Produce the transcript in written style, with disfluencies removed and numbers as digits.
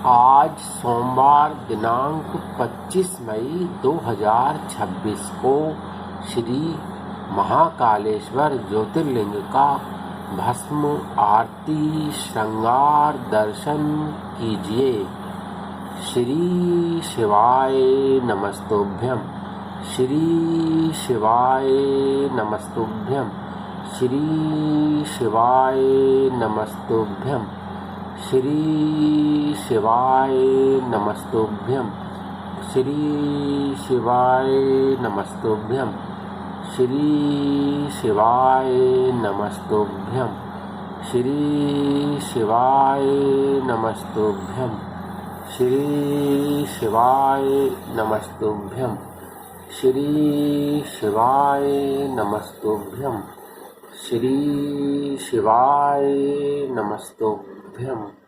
आज सोमवार दिनांक 25 मई 2026 को श्री महाकालेश्वर ज्योतिर्लिंग का भस्म आरती श्रृंगार दर्शन कीजिए। श्री शिवाय नमस्तुभ्यं। श्री शिवाय नमस्तुभ्यं। श्री शिवाय नमस्तुभ्यं। श्री शिवाय नमस्तुभ्यं। श्री शिवाय नमस्तुभ्यं। श्री शिवाय नमस्तुभ्यं। श्री शिवाय नमस्तुभ्यं। श्री शिवाय नमस्तुभ्यं। श्री शिवाय नमस्तुभ्यं। श्री शिवाय नमस्तुभ्यं।